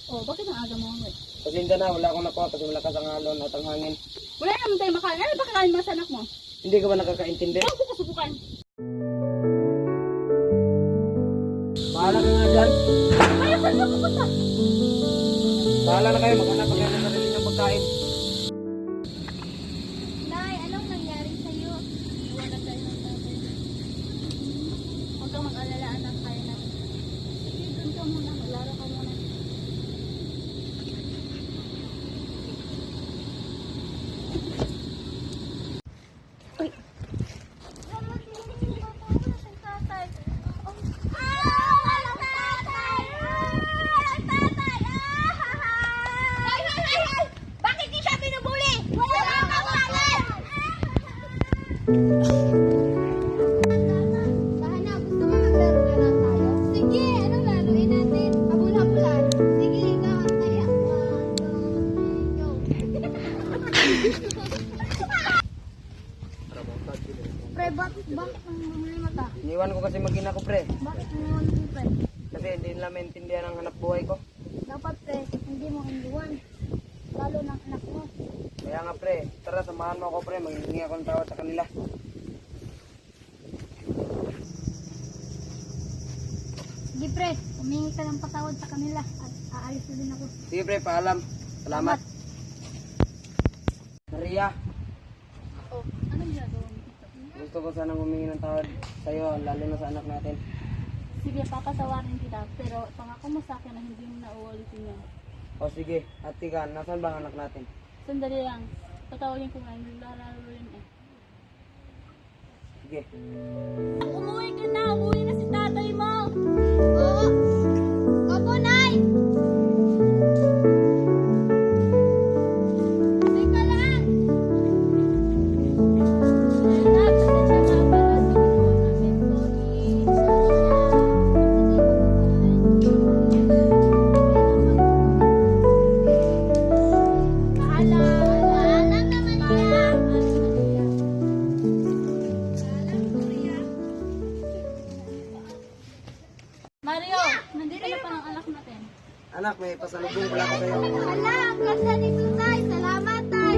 Oh, bakit ang aga mo nga? Pasensya na, wala akong nakuha kasi malakas ang alon at ang hangin. Wala naman tayo makain. Ano ba kakain mo sa anak mo? Hindi ka ba nakakaintindi? Huwag ko kasubukan. Bahala ka nga dyan. Kaya saan ka pupunta? Bahala na kayo, maghanap pa kayo ng sarili niyong pagkain. Nay, anong nangyari sa'yo? Iwanan tayo ng tatay. Huwag kang mag-alala, anak. Kaya natin. Sige, doon ka muna. Maglaro ka muna. Uy. Bakit di siya binubuli? Wala kang kawalan! Sana, gusto mo maglaro na lang tayo? Sige, anong laruin natin? Habul-habulan. Sige, ikaw ang kaya. Go. Pre, bakit nang bumili mata? Iniwan ko kasi mag-ina ko, pre. Bakit nang bumili, pre? Kasi hindi nila maintindihan ang hanap buhay ko. Dapat, pre, hindi mo iniwan. Lalo ng anak mo. Kaya nga, pre. Tara, samahan mo ako, pre. Maghihingi ako ng tawad sa kanila. Sige, pre, humingi ka ng patawad sa kanila at aalis na din ako. Sige, pre. Paalam. Salamat. Maria, Oh, anong ginagawa mo dito? gusto ko sanang humingi ng tawad sa'yo, lalo na sa anak natin. Sige, papatawarin kita. Pero pangako mo sa akin na hindi mo na uulitin yan. O sige, ate ka, nasan ba ang anak natin? Sandali lang. Patawagin ko nga. Naglalaro rin eh. Sige. Umuwi ka na! Umuwi na si tatay mo! Oo. Opo, Nay! Teka lang! Anak, pasensya nga pala sa ginawa namin. Sorry. Alam naman niya. Mario, nandito na pa ang anak natin. Anak, may pasalubong pala ko sa'yo. Ala, ang ganda nito, Tay. Salamat, Tay.